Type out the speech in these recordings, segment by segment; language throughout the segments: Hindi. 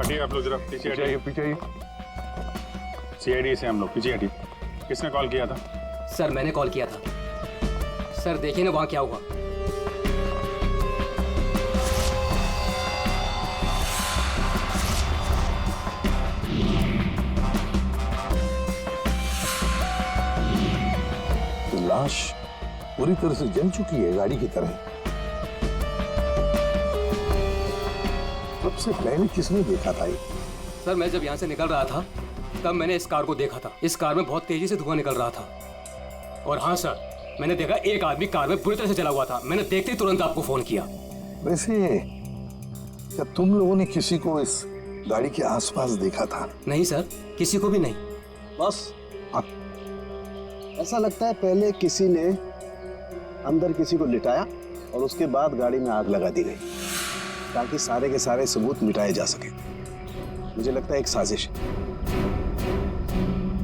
हटिए आप लोग, जरा पीछे हटिए। पीछे आइए। सीआईडी से हम लोग पीछे हटिए। किसने कॉल किया था? सर मैंने कॉल किया था। सर देखिए ना वहाँ क्या हुआ। लाश पूरी तरह से जल चुकी है, गाड़ी की तरह। सबसे पहले किसने देखा था ये? सर मैं जब यहाँ से निकल रहा था तब मैंने इस कार को देखा था। इस कार में बहुत तेजी से धुआं निकल रहा था। और हाँ सर, मैंने देखा एक आदमी कार में बुरी तरह से जला हुआ था। मैंने देखते ही तुरंत आपको फोन किया। वैसे क्या तुम लोगों ने किसी को इस गाड़ी के आसपास देखा था? नहीं सर, किसी को भी नहीं। बस ऐसा लगता है पहले किसी ने अंदर किसी को लिटाया और उसके बाद गाड़ी में आग लगा दी गई ताकि सारे के सारे सबूत मिटाए जा सके। मुझे लगता है एक साजिश है।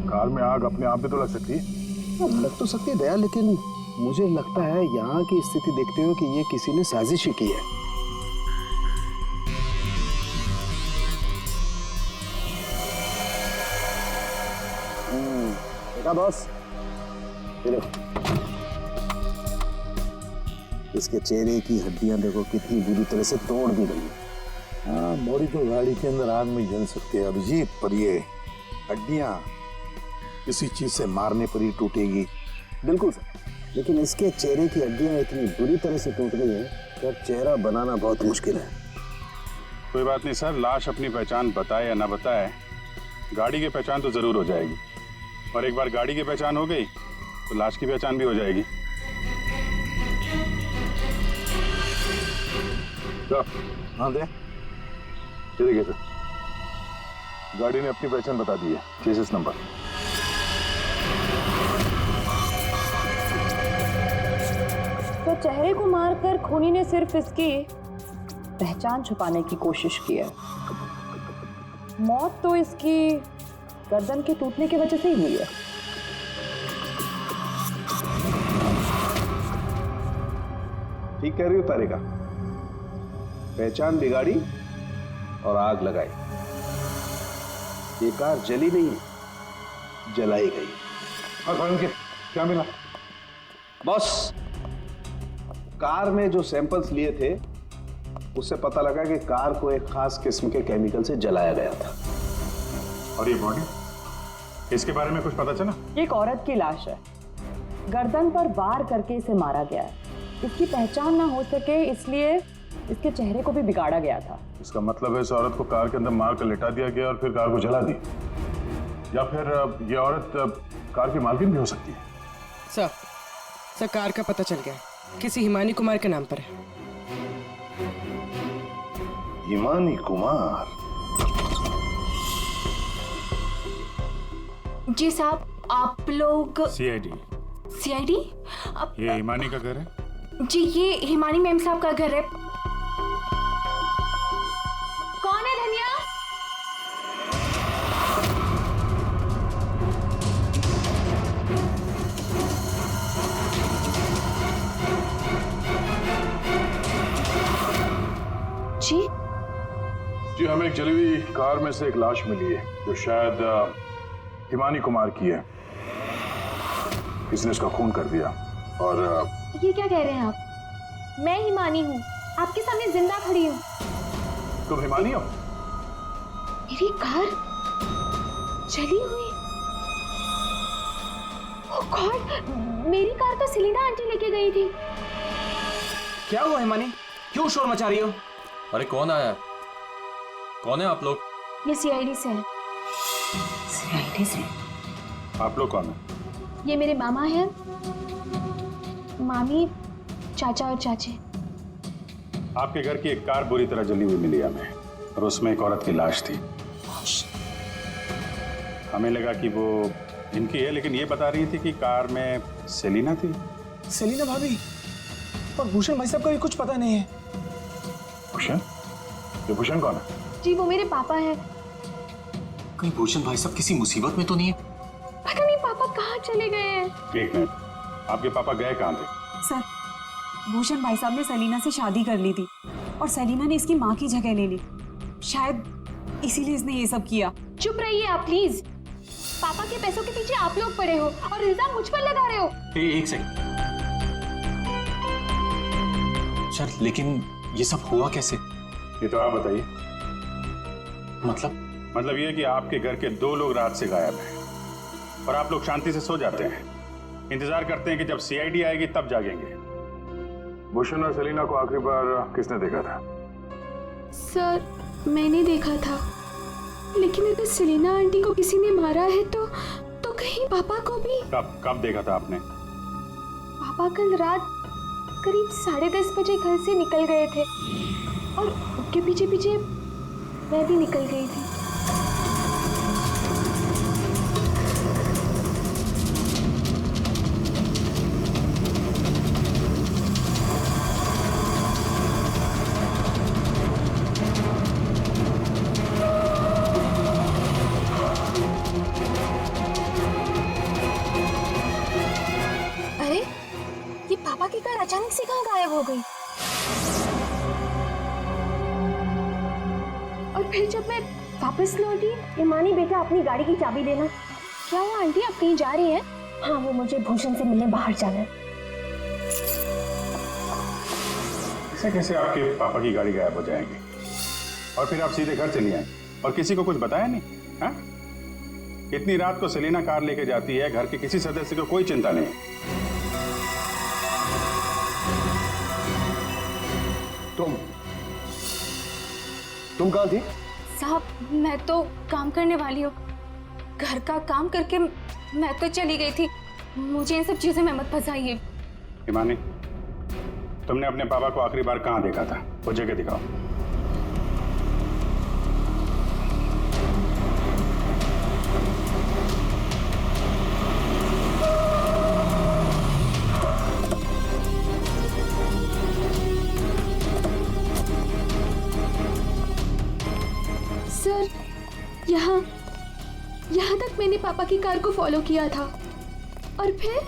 कार में आग अपने आप भी तो लग सकती है। लग तो सकती है दया, लेकिन मुझे लगता है यहाँ की स्थिति देखते हुए कि ये किसी ने साजिश ही की है। देखा बॉस, इसके चेहरे की हड्डियां देखो कितनी बुरी तरह से तोड़ दी गई है। हाँ, बॉडी तो गाड़ी के अंदर आग में जल सकते हैं अभिजीत, पर ये हड्डियां किसी चीज से मारने पर ही टूटेगी। बिल्कुल सर, लेकिन इसके चेहरे की हड्डियां इतनी बुरी तरह से टूट गई है कि अब चेहरा बनाना बहुत मुश्किल है। कोई बात नहीं सर, लाश अपनी पहचान बताए या ना बताए, गाड़ी की पहचान तो जरूर हो जाएगी। और एक बार गाड़ी की पहचान हो गई तो लाश की पहचान भी हो जाएगी। हाँ दे, ये देखिए सर, गाड़ी ने अपनी पहचान बता दी है, चेसिस नंबर। तो चेहरे को मारकर खूनी ने सिर्फ इसकी पहचान छुपाने की कोशिश की है। मौत तो इसकी गर्दन के टूटने की वजह से ही हुई है। ठीक कह रही हो तारिका, पहचान बिगाड़ी और आग लगाई। ये कार जली नहीं है, जलाई गई। क्या मिला? बॉस, कार में जो सैंपल्स लिए थे उससे पता लगा कि कार को एक खास किस्म के केमिकल से जलाया गया था। और ये बॉडी, इसके बारे में कुछ पता चला? एक औरत की लाश है, गर्दन पर वार करके इसे मारा गया है। इसकी पहचान ना हो सके इसलिए इसके चेहरे को भी बिगाड़ा गया था। इसका मतलब है इस औरत को कार के अंदर मार कर लिटा दिया गया और फिर कार को जला दी, या फिर ये औरत कार की मालकिन भी हो सकती है। सर कार का पता चल गया, किसी हिमानी कुमार के नाम पर है। हिमानी कुमार? जी साहब, आप लोग सीआईडी। सीआईडी? ये हिमानी का घर है? जी ये हिमानी मैम साहब का घर है। कौन है धनिया? जी हमें एक जली हुई कार में से एक लाश मिली है जो शायद हिमानी कुमार की है। किसी ने इसका खून कर दिया। और ये क्या कह रहे हैं आप? मैं हिमानी हूँ, आपके सामने जिंदा खड़ी हूँ। तुम हिमानी हो? मेरी कार जली हुई? ओह गॉड, मेरी कार तो सेलिना आंटी लेके गई थी। क्या हुआ हिमानी, क्यों शोर मचा रही हो? अरे कौन आया? कौन है आप लोग? ये सीआईडी से है। सीआईडी से? आप लोग कौन है? ये मेरे मामा हैं, मामी, चाचा और चाची। आपके घर की एक कार बुरी तरह जली हुई मिली हमें और उसमें एक औरत की लाश थी। हमें लगा कि वो इनकी है, लेकिन ये बता रही थी कि कार में सेलिना थी। सेलिना भाभी और भूषण भाई साहब का भी कुछ पता नहीं है। भूषण? ये भूषण कौन है? जी वो मेरे पापा हैं। कहीं भूषण भाई साहब किसी मुसीबत में तो नहीं है? पता नहीं पापा कहाँ चले गए हैं। एक मिनट, आपके पापा गए कहाँ थे? सर, भूषण भाई साहब ने सेलिना से शादी कर ली थी और सेलिना ने इसकी माँ की जगह ले ली। शायद इसीलिए इसने ये सब किया। चुप रहिए आप प्लीज। पापा के पैसों के पीछे आप लोग पड़े हो और इल्जाम मुझ पर लगा रहे हो। एक सेकंड सर, लेकिन ये सब हुआ कैसे? ये तो आप बताइए। मतलब ये कि आपके घर के 2 लोग रात से गायब हैं और आप लोग शांति से सो जाते हैं, इंतजार करते हैं कि जब सीआईडी आएगी तब जागेंगे। भूषण और सेलिना को आखिरी बार किसने देखा था? सर मैंने देखा था, लेकिन अगर सेलिना आंटी को किसी ने मारा है तो कहीं पापा को भी। कब देखा था आपने? पापा कल रात करीब 10:30 बजे घर से निकल गए थे और उनके पीछे पीछे मैं भी निकल गई थी। अरे ये पापा की कार अचानक से कहाँ गायब हो गई? और फिर जब मैं वापस लौटी, इमानी बेटा अपनी गाड़ी की चाबी देना। क्या हुआ आंटी, आप कहीं जा रही हैं? हाँ, वो मुझे भूषण से मिलने बाहर जाना है। ऐसे कैसे आपके पापा की गाड़ी गायब हो जाएगी और फिर आप सीधे घर चली आए और किसी को कुछ बताया नहीं? हाँ, इतनी रात को सेलिना कार लेके जाती है, घर के किसी सदस्य को कोई चिंता नहीं। तुम कहाँ थी? साहब मैं तो काम करने वाली हूँ, घर का काम करके मैं तो चली गई थी। मुझे इन सब चीजों में मत फंसाइए। हिमानी, तुमने अपने पापा को आखिरी बार कहाँ देखा था? वो जगह दिखाओ। सर यहाँ तक मैंने पापा की कार को फॉलो किया था और फिर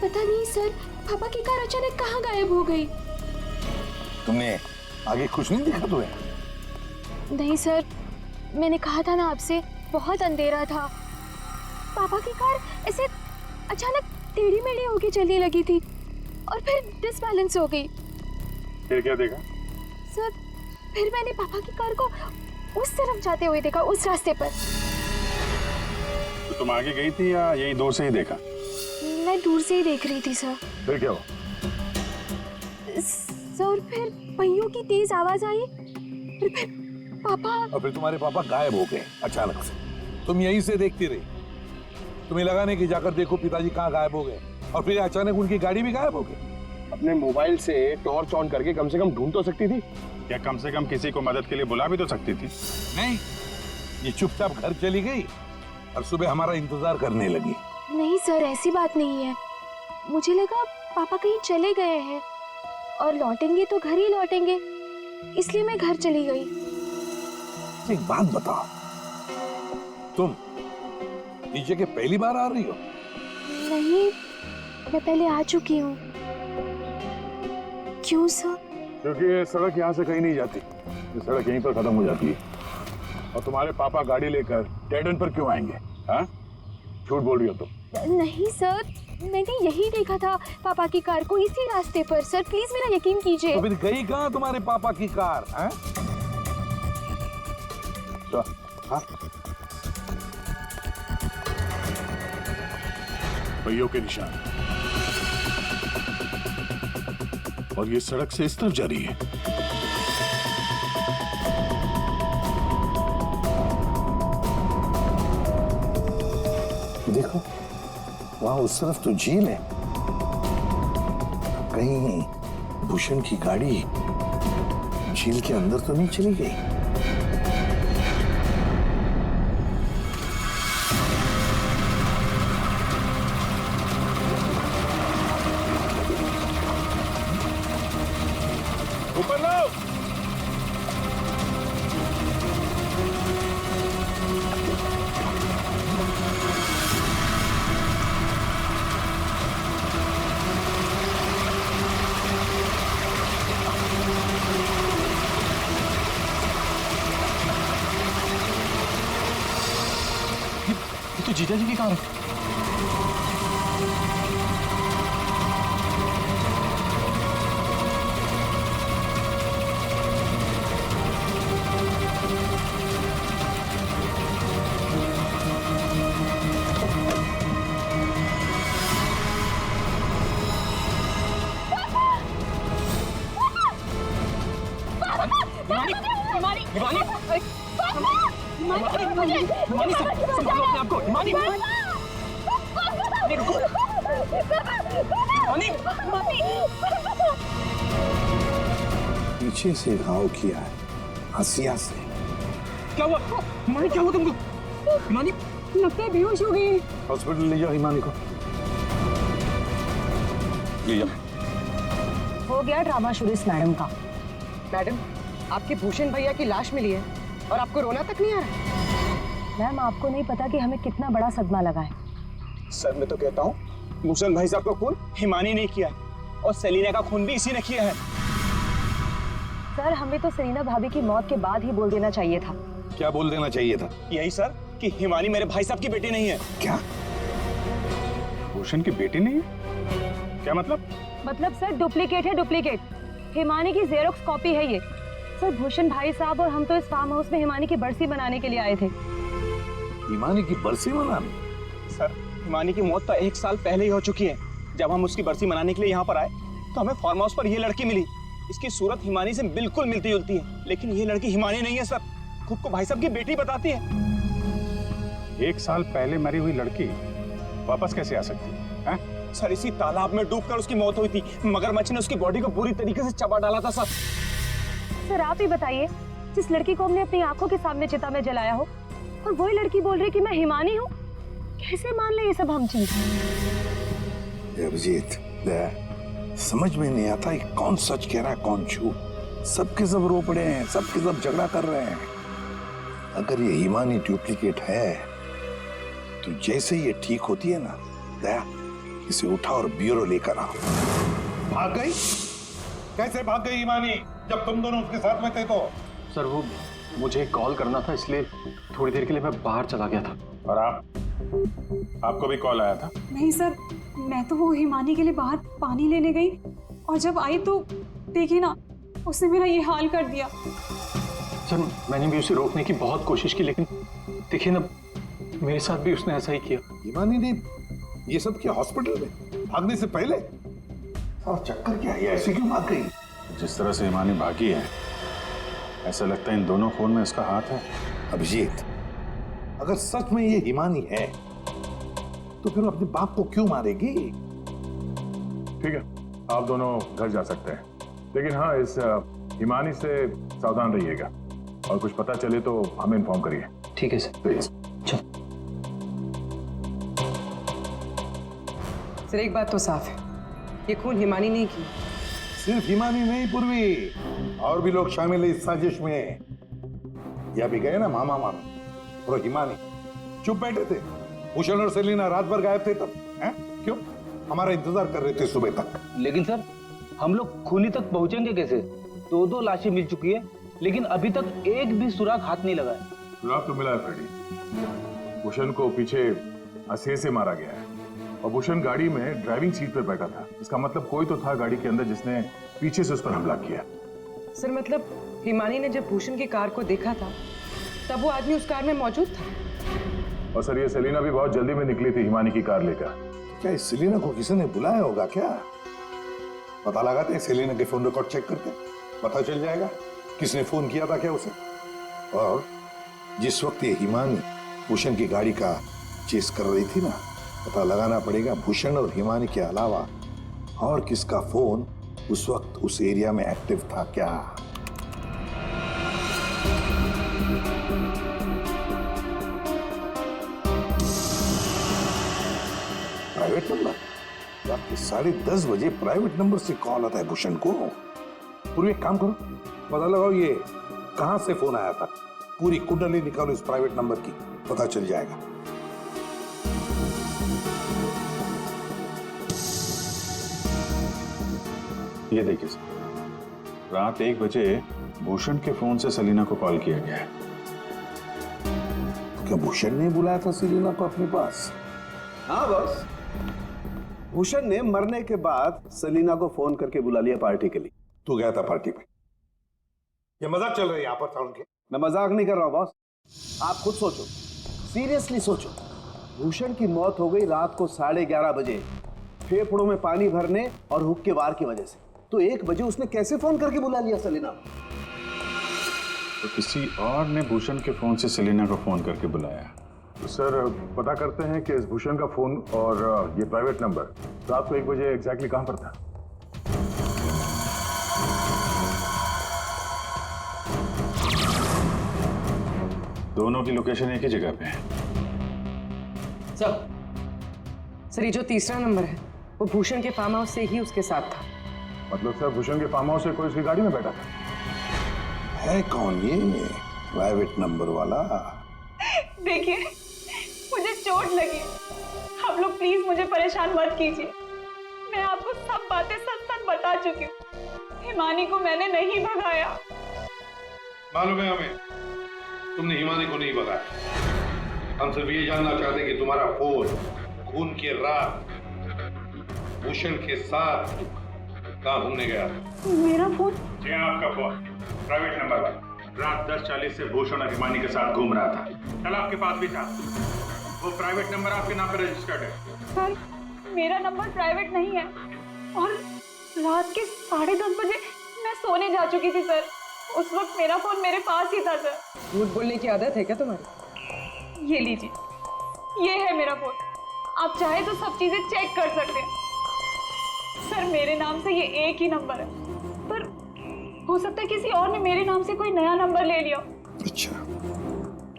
पता नहीं सर, पापा की कार अचानक कहाँ गायब हो गई। तुमने आगे कुछ नहीं देखा तुम्हें? नहीं सर, मैंने कहा था ना आपसे, बहुत अंधेरा था। पापा की कार ऐसे अचानक टेढ़ी मेढ़ी होके चलने लगी थी और फिर डिसबैलेंस हो गई। फिर क्या देखा? सर फिर मैंने पापा की कार को उस तरफ जाते हुए देखा, उस रास्ते पर। तो तुम आगे गई थी या यही दूर से ही देखा? मैं दूर से ही देख रही थी सर। फिर क्या हुआ? सर फिर पहियों की तेज आवाज आई, फिर पापा। और फिर तुम्हारे पापा गायब हो गए अचानक से। तुम यहीं से देखती रही, तुम्हें लगा नहीं कि जाकर देखो पिताजी कहाँ गायब हो गए, और फिर अचानक उनकी गाड़ी भी गायब हो गई। अपने मोबाइल से टॉर्च ऑन करके कम से कम ढूंढ तो सकती थी। या कम से कम किसी को मदद के लिए बुला भी तो सकती थी। नहीं, ये चुपचाप घर चली गई और सुबह हमारा इंतजार करने लगी। नहीं सर, ऐसी बात नहीं है। मुझे लगा पापा कहीं चले गए हैं और लौटेंगे तो घर ही लौटेंगे, इसलिए मैं घर चली गई। एक बात बताओ, तुम नीचे के पहली बार आ रही हो? नहीं, मैं पहले आ चुकी हूँ। क्यों सर? क्योंकि ये सड़क यहाँ से कहीं नहीं जाती, ये सड़क यहीं पर खत्म हो जाती है। और तुम्हारे पापा गाड़ी लेकर डेड एंड पर क्यों आएंगे? हाँ, झूठ बोल रही हो तुम। नहीं सर, मैंने यही देखा था पापा की कार को, इसी रास्ते पर। सर प्लीज मेरा यकीन कीजिए। तो फिर गई कहाँ तुम्हारे पापा की कार? हाँ? तो, हाँ? पहियों के निशान, और ये सड़क से इस तरफ जा रही है। देखो, वहां उस तरफ तो झील है। कहीं भूषण की गाड़ी झील के अंदर तो नहीं चली गई? ऊपर लो। तो जीजा जी की कार है। पीछे से घाव किया है, हंसिया से। क्या हुआ हिमानी, क्या हुआ तुमको? हिमानी लगता है बेहोश हो गई। हॉस्पिटल ले जाओ हिमानी को, ले जाओ। हो गया ड्रामा शुरू इस मैडम का। मैडम, आपके भूषण भैया की लाश मिली है और आपको रोना तक नहीं आ रहा? मैम, आपको नहीं पता कि हमें कितना बड़ा सदमा लगा है। सर मैं तो कहता हूँ भूषण भाई साहब का खून हिमानी ने किया और सेलिना का खून भी इसी ने किया है। सर, हमें तो सेलिना भाभी की मौत के बाद ही बोल देना चाहिए था। क्या बोल देना चाहिए था? यही सर कि हिमानी मेरे भाई साहब की बेटी नहीं है। क्या? भूषण की बेटी नहीं है? क्या मतलब? मतलब सर, डुप्लीकेट है, डुप्लीकेट। हिमानी की जेरोक्स कॉपी है ये। सर, भूषण भाई साहब और हम तो इस फार्म हाउस में हिमानी की बरसी मनाने के लिए आए थे। हिमानी की बरसी मनाने? सर, हिमानी की मौत तो 1 साल पहले ही हो चुकी है। जब हम उसकी बरसी मनाने के लिए यहाँ पर आए तो हमें फार्म हाउस पर ये लड़की मिली। इसकी सूरत हिमानी से बिल्कुल मिलती जुलती है, लेकिन ये लड़की हिमानी नहीं है सर, खुद को भाई साहब की बेटी बताती है। 1 साल पहले मरी हुई लड़की वापस कैसे आ सकती है? सर, इसी तालाब में डूबकर उसकी मौत हुई थी। मगरमच्छ ने उसकी बॉडी को पूरी तरीके से चबा डाला था सर। सर, आप ही बताइए, जिस लड़की को हमने अपनी आंखों के सामने चिता में जलाया हो और वही लड़की बोल रही कि मैं हिमानी हूँ, कैसे मान ले ये सब हम चीज? अभिजीत, समझ में नहीं आता है कौन सच कह रहा है कौन झूठ। सबके सब रो पड़े हैं, सबके सब झगड़ा कर रहे हैं। अगर ये हिमानी डुप्लीकेट है तो जैसे ये ठीक होती है ना, दया इसे उठा और ब्यूरो लेकर आओ। भाग गई? कैसे भाग गई हिमानी जब तुम दोनों उसके साथ में थे तो? सर वो मुझे कॉल करना था, इसलिए थोड़ी देर के लिए मैं बाहर चला गया था। और आपको भी कॉल आया था? नहीं सर, मैं तो वो हिमानी के लिए बाहर पानी लेने गई और जब आई तो देखी ना, उसने मेरा ये हाल कर दिया। सर मैंने भी उसे रोकने की बहुत कोशिश की, लेकिन देखिए ना, मेरे साथ भी उसने ऐसा ही किया। हिमानी ने ये सब किया हॉस्पिटल में भागने से पहले? और चक्कर क्या है, ऐसे क्यों भाग गई? जिस तरह से हिमानी भागी है, ऐसा लगता है इन दोनों खून में उसका हाथ है। अभिजीत, अगर सच में ये हिमानी है तो फिर वो अपने बाप को क्यों मारेगी? ठीक है, आप दोनों घर जा सकते हैं, लेकिन हाँ, इस हिमानी से सावधान रहिएगा और कुछ पता चले तो हमें इन्फॉर्म करिए। ठीक है सर। प्लीज। सर, एक बात तो साफ है, ये खून हिमानी नहीं की। सिर्फ हिमानी नहीं पूर्वी, और भी लोग शामिल है इस साजिश में। यह भी गए ना मामा मानो और हिमानी चुप बैठे थे। भूषण और सेलिना रात भर गायब थे तब, हैं? क्यों? हमारा इंतजार कर रहे थे सुबह तक। लेकिन सर, हम लोग खूनी तक पहुंचेंगे कैसे? 2 लाशें मिल चुकी है, लेकिन अभी तक एक भी सुराग हाथ नहीं लगा है। सुराग तो मिला है फ्रेडी। भूषण को पीछे हंसे से मारा गया है और भूषण गाड़ी में ड्राइविंग सीट पर बैठा था। इसका मतलब कोई तो था गाड़ी के अंदर जिसने पीछे से उस पर हमला किया। सर मतलब हिमानी ने जब भूषण की कार को देखा था तब वो आदमी उस कार में मौजूद था। और सर, ये सेलिना भी बहुत जल्दी में निकली थी हिमानी की कार लेकर। क्या इस सेलिना को किसी ने बुलाया होगा क्या? पता लगाते, सेलिना के फोन रिकॉर्ड चेक करते, पता चल जाएगा किसने फोन किया था क्या उसे। और जिस वक्त ये हिमानी भूषण की गाड़ी का चेस कर रही थी ना, पता लगाना पड़ेगा भूषण और हिमानी के अलावा और किसका फोन उस वक्त उस एरिया में एक्टिव था क्या। Private number? रात के 10:30 बजे प्राइवेट नंबर से कॉल आता है भूषण को। पूरी एक काम करो, पता लगाओ ये कहां से फोन आया था। पूरी कुंडली निकालो इस प्राइवेट नंबर की, पता चल जाएगा। ये देखिए सर, रात 1 बजे भूषण के फोन से सेलिना को कॉल किया गया है। क्या भूषण ने बुलाया था सेलिना को अपने पास? हाँ बॉस, भूषण ने मरने के बाद सेलिना को फोन करके बुला लिया पार्टी के लिए। तू गया था पार्टी में? ये मजाक चल रही है यहाँ पर था उनके? मैं मजाक नहीं कर रहा हूं बॉस, आप खुद सोचो, सीरियसली सोचो। भूषण की मौत हो गई रात को 11:30 बजे, फेफड़ों में पानी भरने और हुक्के वार की वजह से। तो 1 बजे उसने कैसे फोन करके बुला लिया सेलिना? तो किसी और ने भूषण के फोन से सेलिना को फोन करके बुलाया। तो सर पता करते हैं कि इस भूषण का फोन और ये प्राइवेट नंबर रात को 1 बजे एग्जैक्टली कहां पर था। दोनों की लोकेशन एक ही जगह पे है। सर ये जो तीसरा नंबर है वो भूषण के फार्म हाउस से ही उसके साथ था। मतलब सर भूषण के फार्म हाउस से कोई उसकी गाड़ी में बैठा था? है कौन ये प्राइवेट नंबर वाला? देखिए, मुझे चोट लगी, आप लोग प्लीज मुझे परेशान मत कीजिए। मैं आपको सब बातें सच सच बता चुकी हूँ। हिमानी को मैंने नहीं भगाया। मालूम है हमें, तुमने हिमानी को नहीं भगाया। हम सिर्फ ये जानना चाहते कि तुम्हारा फोन खून की रात भूषण के साथ कहाँ घूमने गया? मेरा फोन? जी आपका फोन प्राइवेट नंबर पर रात 10:40 से भूषण और हिमानी के साथ घूम रहा था। कल आपके पास भी था। वो प्राइवेट नंबर आपके नाम पर रजिस्टर्ड है। सर मेरा नंबर प्राइवेट नहीं है और रात के 10:30 बजे मैं सोने जा चुकी थी सर। उस वक्त मेरा फोन मेरे पास ही था सर। झूठ बोलने की आदत है क्या तुम्हारी? ये लीजिए, ये है मेरा फोन। आप चाहे तो सब चीजें चेक कर सकते हैं। सर मेरे नाम से ये एक ही नंबर है, पर हो सकता है किसी और ने मेरे नाम से कोई नया नंबर ले लिया। अच्छा,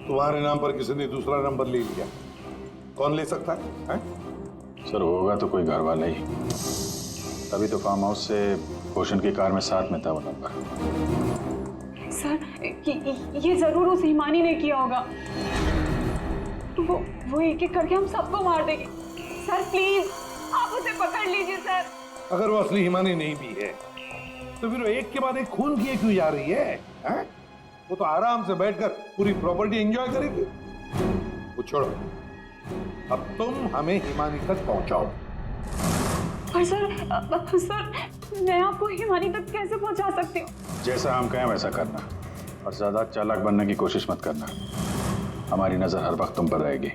तुम्हारे नाम पर किसी ने दूसरा नंबर ले लिया? कौन ले सकता है? सर होगा तो कोई घर वाला ही। तभी तो फार्म हाउस से भूषण की कार में साथ में था वो नंबर। सर ये जरूर उस हिमानी ने किया होगा। वो एक एक करके हम सबको मार देगी। सर प्लीज आप उसे पकड़ लीजिए सर। अगर वो असली हिमानी नहीं भी है तो फिर वो एक के बाद एक खून किए क्यों जा रही है? वो तो आराम से बैठकर पूरी प्रॉपर्टी एंजॉय करेगी। वो छोड़ो, अब तुम हमें हिमानी तक पहुंचाओ। पर सर मैं आपको हिमानी तक कैसे पहुंचा सकती हूँ? जैसा हम कहें वैसा करना और ज्यादा चालाक बनने की कोशिश मत करना। हमारी नजर हर वक्त तुम पर रहेगी।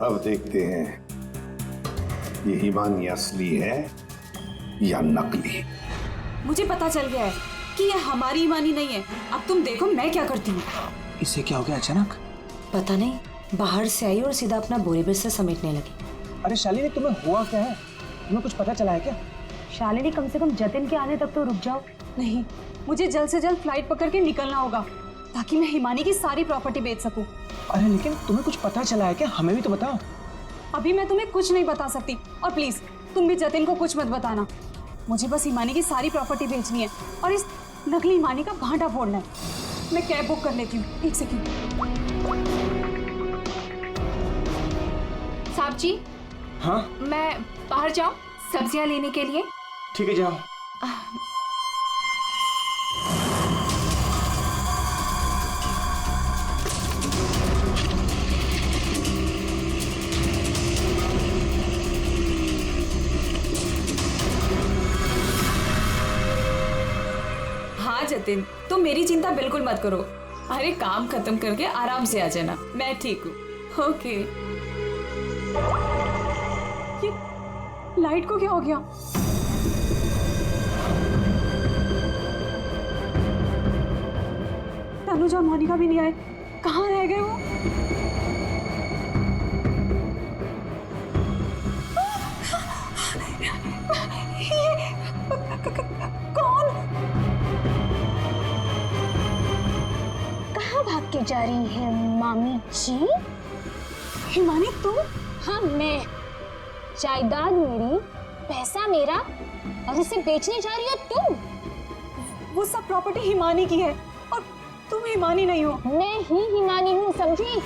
अब देखते हैं ये हिमानी असली है या नकली। मुझे पता चल गया है कि ये हमारी हिमानी नहीं है। अब तुम देखो मैं क्या करती हूँ। इससे क्या हो गया अचानक? पता नहीं, बाहर से आई और सीधा अपना बोरे बिस्तर समेटने लगी। अरे शालिनी तुम्हें हुआ क्या है? तुम्हें कुछ पता चला है क्या? शालिनी कम से कम जतिन के आने तक तो रुक जाओ। नहीं, मुझे जल्द से जल्द फ्लाइट पकड़ के निकलना होगा ताकि मैं हिमानी की सारी प्रॉपर्टी बेच सकूं। अरे लेकिन तुम्हें कुछ पता चला है क्या? हमें भी तो बताओ। अभी मैं तुम्हें कुछ नहीं बता सकती और प्लीज तुम भी जतिन को कुछ मत बताना। मुझे बस हिमानी की सारी प्रॉपर्टी बेचनी है और इस नकली हिमानी का भांटा फोड़ना है। मैं कैब बुक कर लेती हूँ। 1 सेकंड। साहब जी। हाँ? मैं बाहर जाऊं सब्जियां लेने के लिए? ठीक है जाओ। हाँ जतिन, तुम मेरी चिंता बिल्कुल मत करो। अरे काम खत्म करके आराम से आ जाना, मैं ठीक हूँ। ओके। ये लाइट को क्या हो गया? तनुजा और मोनिका भी नहीं आए। कहाँ रह गए वो? कौन? कहाँ भाग के जा रही है मामी जी? हिमानी तुम? हाँ मैं। जायदाद मेरी, पैसा मेरा और उसे बेचने जा रही हो तुम? वो सब प्रॉपर्टी हिमानी की है और तुम हिमानी नहीं हो। मैं ही हिमानी हूँ, समझी?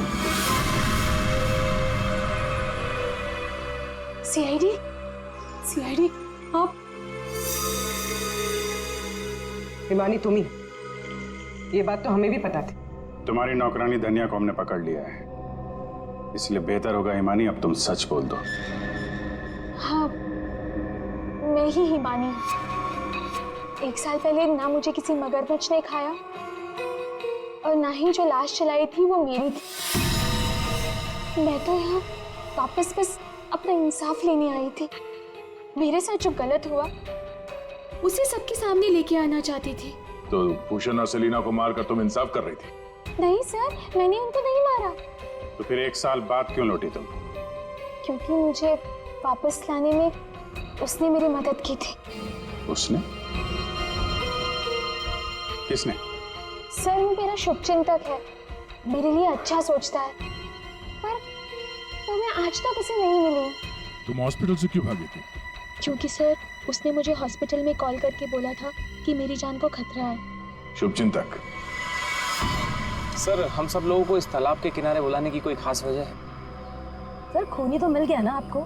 सीआईडी आप? हिमानी तुम ही। ये बात तो हमें भी पता थी। तुम्हारी नौकरानी धनिया को हमने पकड़ लिया है, इसलिए बेहतर होगा हिमानी अब तुम सच बोल दो। हाँ, मैं ही हिमानी। 1 साल पहले ना मुझे किसी मगरमच्छ ने खाया और ना ही जो लाश चलाई थी वो मेरी थी। मैं तो यहाँ वापस बस अपना इंसाफ लेने आई थी। मेरे साथ जो गलत हुआ उसे सबके सामने लेके आना चाहती थी। तो भूषण और सेलिना को मारकर तुम इंसाफ कर रही थी? नहीं सर, मैंने उनको नहीं मारा। तो फिर 1 साल बाद क्यों लौटी तुम? क्योंकि मुझे वापस लाने में उसने मेरी मदद की थी। उसने? किसने? सर वो मेरा शुभचिंतक है, मेरे लिए अच्छा सोचता है, पर मैं आज तक उसे नहीं मिली। तुम हॉस्पिटल से क्यों भागी थी? क्योंकि सर उसने मुझे हॉस्पिटल में कॉल करके बोला था कि मेरी जान को खतरा है। शुभचिंतक। सर हम सब लोगों को इस तालाब के किनारे बुलाने की कोई खास वजह है? सर खूनी तो मिल गया ना आपको,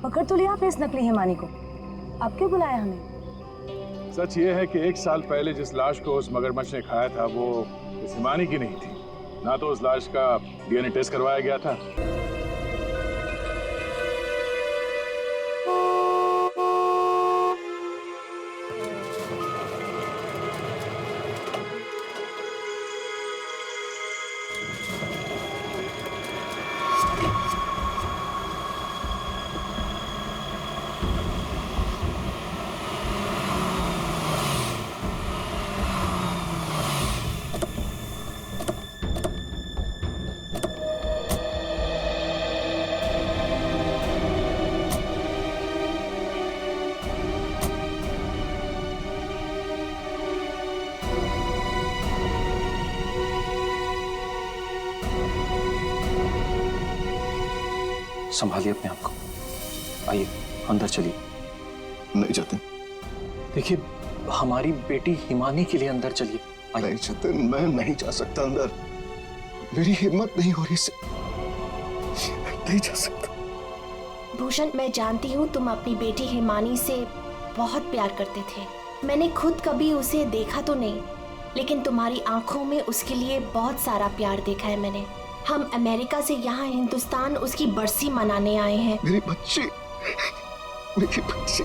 पकड़ तो लिया आपने इस नकली हिमानी को, आप क्यों बुलाया हमें? सच ये है कि 1 साल पहले जिस लाश को उस मगरमच्छ ने खाया था वो इस हिमानी की नहीं थी। ना तो उस लाश का डीएनए टेस्ट करवाया गया था, संभालिए अपने आप को। आइए अंदर चलिए। नहीं जतिन। देखिए हमारी बेटी हिमानी के लिए अंदर चलिए। नहीं जतिन, मैं नहीं जा सकता अंदर, मेरी हिम्मत नहीं हो रही से नहीं जा सकता। भूषण, मैं जानती हूँ तुम अपनी बेटी हिमानी से बहुत प्यार करते थे। मैंने खुद कभी उसे देखा तो नहीं, लेकिन तुम्हारी आंखों में उसके लिए बहुत सारा प्यार देखा है मैंने। हम अमेरिका से यहाँ हिंदुस्तान उसकी बरसी मनाने आए हैं। मेरी बच्ची, मेरी बच्ची।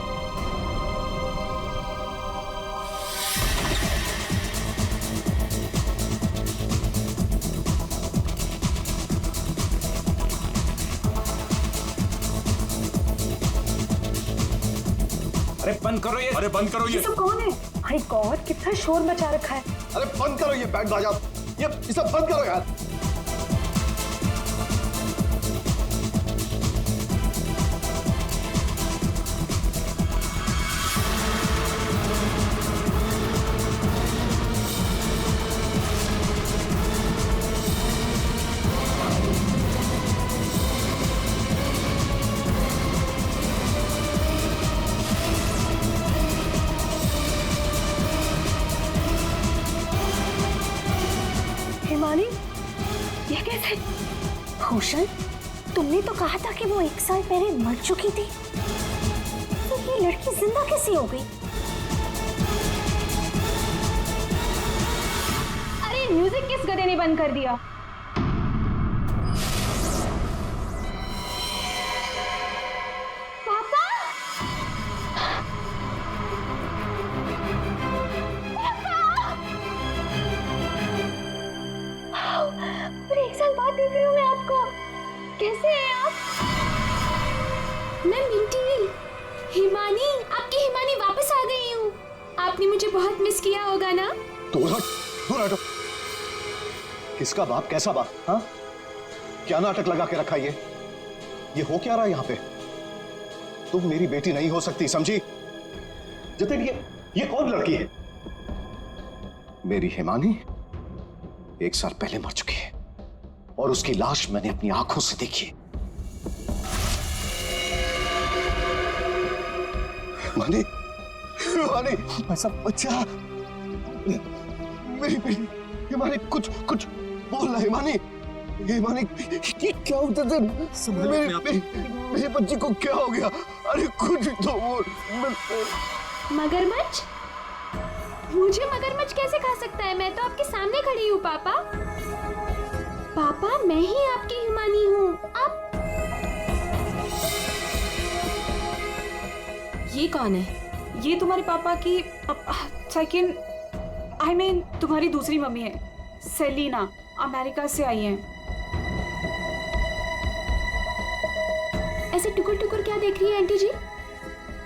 अरे बंद करो ये, अरे बंद करो ये। सब कौन है? हाय गॉड, कितना शोर मचा रखा है। अरे बंद करो ये बैंड बाजा, ये सब बंद करो यार। हिमानी, ये कैसे? भूषण, तुमने तो कहा था कि वो 1 साल पहले मर चुकी थी, तो ये लड़की जिंदा कैसे हो गई? अरे म्यूजिक किस गधे ने बंद कर दिया? पापा! और 1 साल बाद देख रही हूँ मैं आपको। कैसे हैं आप? मैं मिंटी, हिमानी, आपकी हिमानी वापस आ गई हूँ। आपने मुझे बहुत मिस किया होगा ना? दूर हट, दूर हटो। किसका बाप, कैसा बाप? हाँ, क्या नाटक लगा के रखा ये हो क्या रहा है यहाँ पे? तुम मेरी बेटी नहीं हो सकती, समझी? जतिन, ये कौन लड़की है? मेरी हिमानी 1 साल पहले मर चुकी है और उसकी लाश मैंने अपनी आंखों से देखी। हिमानी, हिमानी, ऐसा बच्चा, मेरी बेटी हिमानी, कुछ बोलना। हिमानी, हिमानी, ये क्या होता था? मेरी बच्ची को क्या हो गया? अरे कुछ तो बोल। मगरमच्छ? मुझे मगरमच्छ कैसे खा सकता है? मैं तो आपके सामने खड़ी हूँ पापा। पापा मैं ही आपकी हिमानी हूँ। आप ये कौन है? ये तुम्हारे पापा की सेकंड, आई मीन तुम्हारी दूसरी मम्मी है, सेलिना, अमेरिका से आई हैं। ऐसे टुकुर टुकुर क्या देख रही है आंटी जी?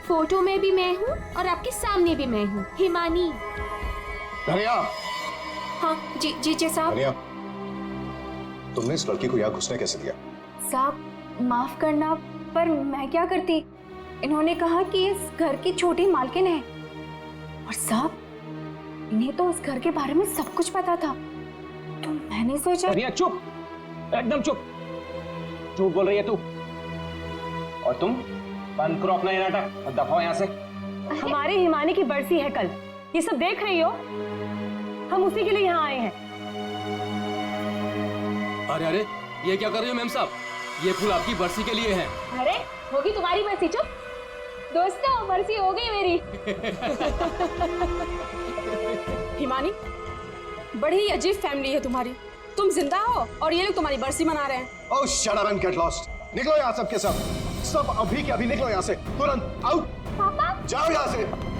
फोटो में भी मैं हूँ और आपके सामने भी मैं हूँ, हिमानी। धनिया। हाँ जी जी साहब। धनिया, तुमने इस लड़की को यहाँ घुसने कैसे दिया? साहब माफ करना, पर मैं क्या करती? इन्होंने कहा कि इस घर की छोटी मालकिन है, और साहब इन्हें तो उस घर के बारे में सब कुछ पता था, तो मैंने सोचा। धनिया चुप, एकदम चुप। झूठ बोल रही है तू। और तुम बंद करो अपना ये नाटक और दफाओ यहाँ से। हमारी हिमानी की बरसी है कल, ये सब देख रही हो? हम उसी के लिए यहाँ आए हैं। अरे अरे, ये क्या कर रही हो मैम साहब? ये फूल आपकी बरसी के लिए है। अरे होगी तुम्हारी बरसी। चुप दोस्तों, बरसी हो गई मेरी। हिमानी, बड़ी ही अजीब फैमिली है तुम्हारी। तुम जिंदा हो और ये लोग तुम्हारी बरसी मना रहे हैं। Oh shut up and get lost. निकलो यहाँ सब के सब। सब अभी के अभी निकलो यहाँ से, तुरंत आउट। पापा जाओ यहाँ से।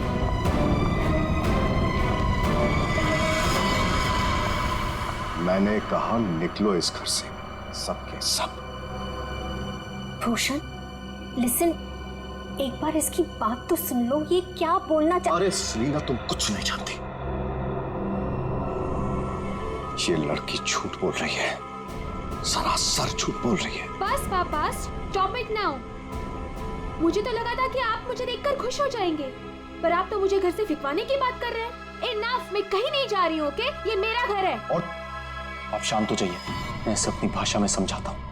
मैंने कहा निकलो इस घर से, सब के सब। भूषण लिसन, एक बार इसकी बात तो सुन लो, ये क्या बोलना अरे सेलिना, तुम कुछ नहीं जानती। ये लड़की झूठ बोल रही है, सरासर झूठ बोल रही है। बस पापा, स्टॉप इट नाउ। मुझे तो लगा था कि आप मुझे देखकर खुश हो जाएंगे, पर आप तो मुझे घर से फिकवाने की बात कर रहे हैं। इनफ, मैं कहीं नहीं जा रही हूँ, ओके? ये मेरा घर है। और आप शांत हो जाइए, मैं इसे अपनी भाषा में समझाता हूँ।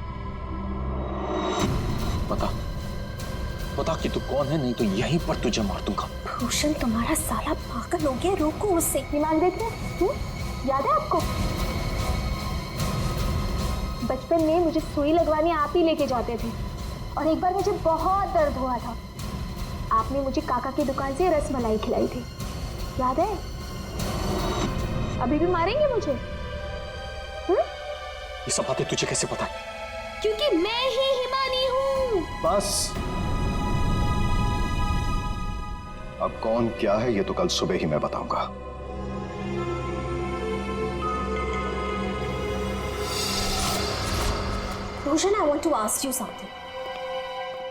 बता कि तू कौन है, नहीं तो यहीं पर तुझे मार दूंगा। भूषण तुम्हारा साला पागल हो गया, रोको उससे। हिमान देख रहे, याद है आपको? बचपन में मुझे सुई लगवाने आप ही लेके जाते थे, और एक बार मुझे बहुत दर्द हुआ था, आपने मुझे काका की दुकान से रसमलाई खिलाई थी, याद है? अभी भी मारेंगे मुझे? ये सब बातें तुझे कैसे पता है? क्योंकि मैं ही हिमानी हूँ। बस अब कौन क्या है ये तो कल सुबह ही मैं बताऊंगा। Bhushan, I want to ask you something.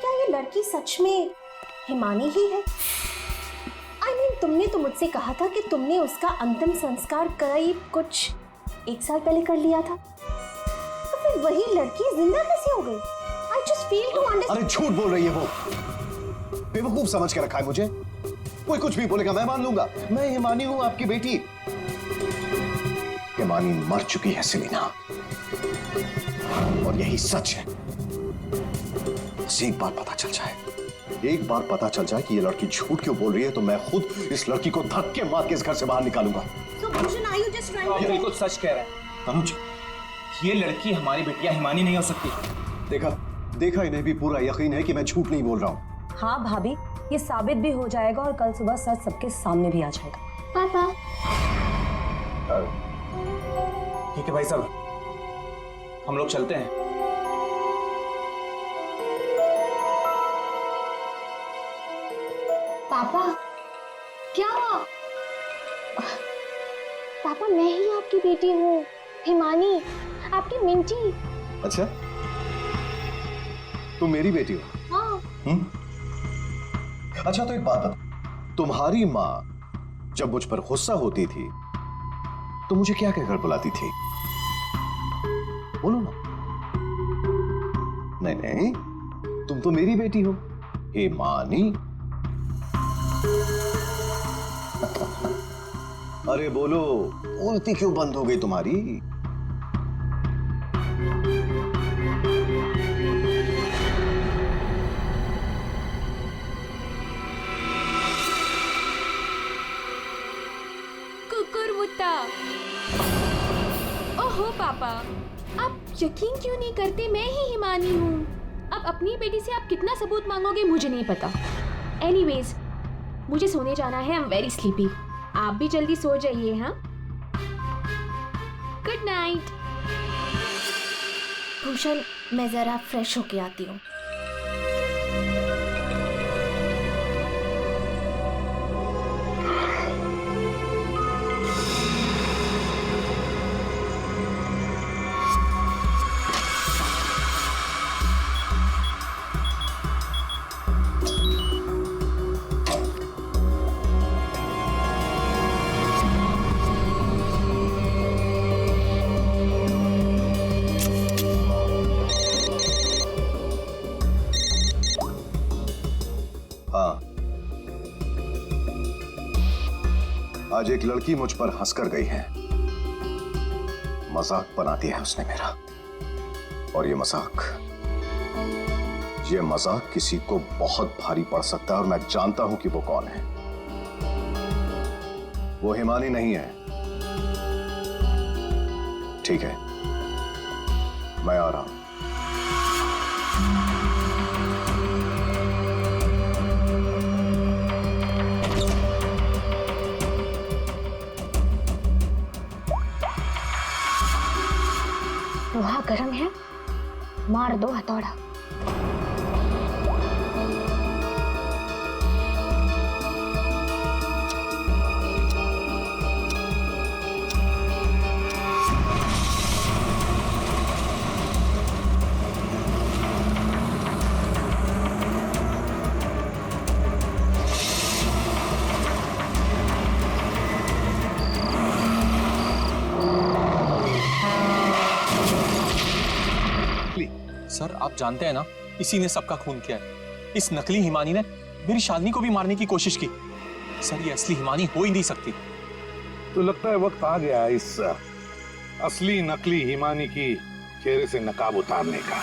क्या ये लड़की सच में हिमानी ही है? I mean, तुमने तो मुझसे कहा था कि तुमने उसका अंतिम संस्कार करीब कुछ 1 साल पहले कर लिया था, तो फिर वही लड़की जिंदा कैसे हो गई? I just fail to understand. अरे झूठ बोल रही है वो, बेवकूफ समझ के रखा है मुझे। कोई कुछ भी बोलेगा मैं मान लूंगा। मैं हिमानी हूं, आपकी बेटी। हिमानी मर चुकी है सेलिना, और यही सच है। बस एक बार पता चल जाए, एक बार पता चल जाए कि ये लड़की झूठ क्यों बोल रही है, तो मैं खुद इस लड़की को धक्के मार के इस घर से बाहर निकालूंगा। So Bhushan, are you just trying to? बिल्कुल सच कह रहे हैं तनुज, ये लड़की हमारी बेटिया हिमानी नहीं हो सकती। देखा इन्हें भी पूरा यकीन है कि मैं झूठ नहीं बोल रहा हूँ। हाँ भाभी, ये साबित भी हो जाएगा और कल सुबह सच सबके सामने भी आ जाएगा। पापा ठीक है भाई साहब, हम लोग चलते हैं। पापा क्या? पापा मैं ही आपकी बेटी हूँ, हिमानी, आपकी मिंटी। अच्छा, तुम मेरी बेटी हो? हाँ। अच्छा तो एक बात बता, तुम्हारी माँ जब मुझ पर गुस्सा होती थी तो मुझे क्या कहकर बुलाती थी? बोलो ना। नहीं नहीं, तुम तो मेरी बेटी हो, हिमानी। अरे बोलो, बोलती क्यों बंद हो गई तुम्हारी? ओहो पापा, आप यकीन क्यों नहीं करते मैं ही हिमानी हूँ? अब अपनी बेटी से आप कितना सबूत मांगोगे मुझे नहीं पता। एनीवेज, मुझे सोने जाना है, आई एम वेरी स्लीपी। आप भी जल्दी सो जाइए। हाँ, गुड नाइट। भूषण, मैं जरा फ्रेश होके आती हूँ। आज एक लड़की मुझ पर हंसकर गई है। मजाक बना दिया है उसने मेरा, और ये मजाक किसी को बहुत भारी पड़ सकता है, और मैं जानता हूं कि वो कौन है। वो हिमानी नहीं है। ठीक है, मैं आ रहा हूं। लोहा गर्म है, मार दो हथौड़ा। सर आप जानते हैं ना, इसी ने सबका खून किया है। इस नकली हिमानी ने मेरी शालिनी को भी मारने की कोशिश की। सर ये असली हिमानी हो ही नहीं सकती। तो लगता है वक्त आ गया इस असली नकली हिमानी की चेहरे से नकाब उतारने का।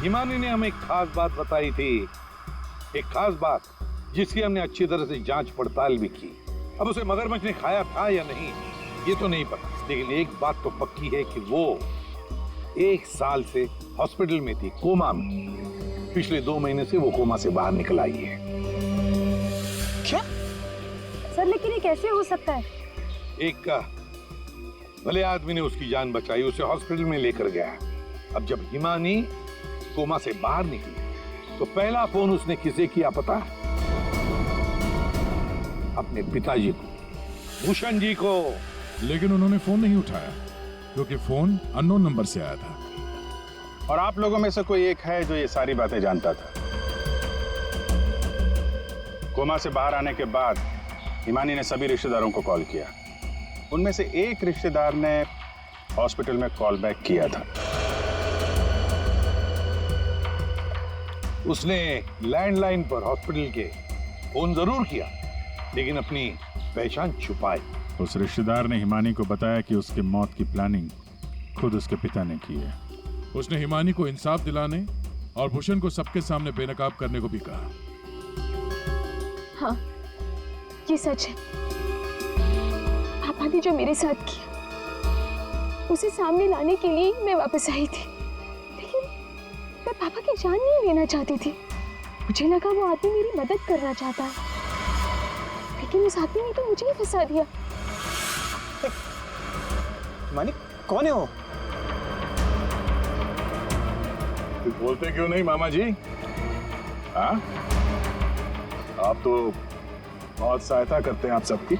हिमानी ने हमें एक खास बात बताई थी, एक खास बात जिसकी हमने अच्छी तरह से जांच पड़ताल भी की। अब उसे मगरमच्छ ने खाया था या नहीं ये तो नहीं पता, लेकिन एक बात तो पक्की है कि वो 1 साल से हॉस्पिटल में थी, कोमा में। पिछले 2 महीने से वो कोमा से बाहर निकल आई है। क्या सर, लेकिन ये कैसे हो सकता है? एक भले आदमी ने उसकी जान बचाई, उसे हॉस्पिटल में लेकर गया। अब जब हिमानी कोमा से बाहर निकली तो पहला फोन उसने किसे किया पता है? अपने पिताजी को, भूषण जी को। लेकिन उन्होंने फोन नहीं उठाया क्योंकि फोन अननोन नंबर से आया था। और आप लोगों में से कोई एक है जो ये सारी बातें जानता था। कोमा से बाहर आने के बाद हिमानी ने सभी रिश्तेदारों को कॉल किया। उनमें से एक रिश्तेदार ने हॉस्पिटल में कॉल बैक किया था। उसने लैंडलाइन पर हॉस्पिटल के फोन जरूर किया, लेकिन अपनी पहचान छुपाई। उस रिश्तेदार ने हिमानी को बताया कि उसकी मौत की प्लानिंग खुद उसके पिता ने की है। उसने हिमानी को इंसाफ दिलाने और भूषण को सबके सामने बेनकाब करने को भी कहा। हाँ, ये सच है। पापा ने जो मेरे साथ किया उसे सामने लाने के लिए मैं वापस आई थी, लेकिन मैं पापा की जान नहीं लेना चाहती थी। मुझे लगा वो आदमी मेरी मदद करना चाहता है, लेकिन उस आदमी ने तो मुझे ही फंसा दिया। हिमानी कौन है वो? बोलते क्यों नहीं मामा जी? हाँ, आप तो बहुत सहायता करते हैं आप सबकी।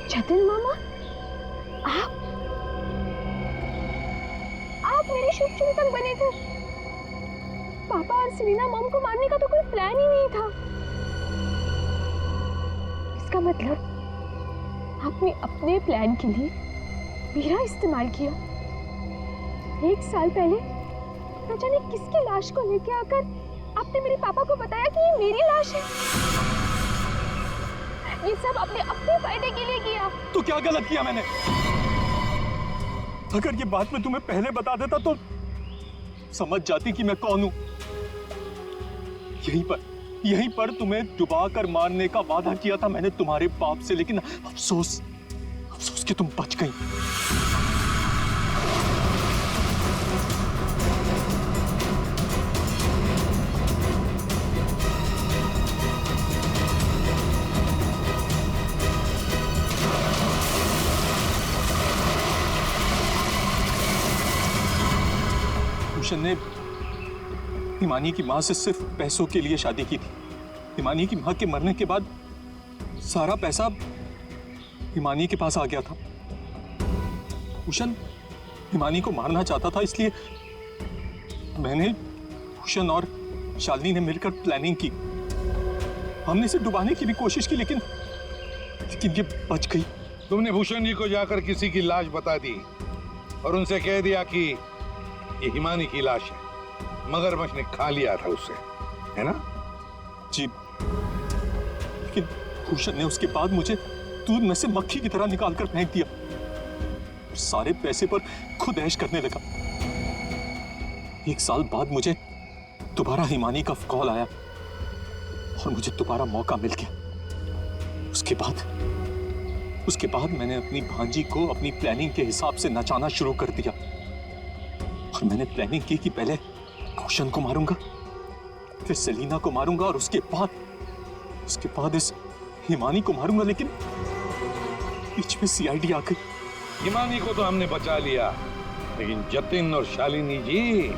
जतिन मामा, आप मेरे शुभ चिंतक बने थे। पापा और सेलिना मॉम को मारने का तो कोई प्लान ही नहीं था। इसका मतलब आपने अपने प्लान के लिए मेरा इस्तेमाल किया। 1 साल पहले न जाने किसकी लाश को लेके आकर आपने मेरे पापा को बताया कि ये मेरी लाश है। ये सब आपने अपने फायदे के लिए किया। तो क्या गलत किया मैंने? अगर ये बात मैं तुम्हें पहले बता देता तो समझ जाती कि मैं कौन हूं। यहीं पर तुम्हें डुबा कर मारने का वादा किया था मैंने तुम्हारे बाप से, लेकिन अफसोस कि तुम बच गई। भूषण ने हिमानी की माँ से सिर्फ पैसों के लिए शादी की थी। हिमानी की माँ के मरने के बाद सारा पैसा हिमानी के पास आ गया था। भूषण हिमानी को मारना चाहता था, इसलिए मैंने, भूषण और शालिनी ने मिलकर प्लानिंग की। हमने इसे डुबाने की भी कोशिश की, लेकिन ये बच गई। तुमने भूषण जी को जाकर किसी की लाश बता दी और उनसे कह दिया कि ये हिमानी की लाश है, मगरमच्छ ने खा लिया था उसे, है ना? जी, लेकिन भूषण ने उसके बाद मुझे दूध में से मक्खी की तरह निकालकर फेंक दिया। सारे पैसे पर खुद ऐश करने लगा। 1 साल बाद मुझे दोबारा हिमानी का कॉल आया और मुझे दोबारा मौका मिल गया। उसके बाद मैंने अपनी भांजी को अपनी प्लानिंग के हिसाब से नचाना शुरू कर दिया। और मैंने प्लानिंग की कि पहले भूषण को मारूंगा, फिर सेलिना को मारूंगा और उसके बाद इस हिमानी को मारूंगा। लेकिन बीच में सीआईडी आ गई। हिमानी को तो हमने बचा लिया, लेकिन जतिन और शालिनी जी,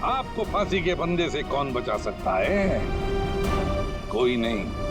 आपको फांसी के फंदे से कौन बचा सकता है? कोई नहीं।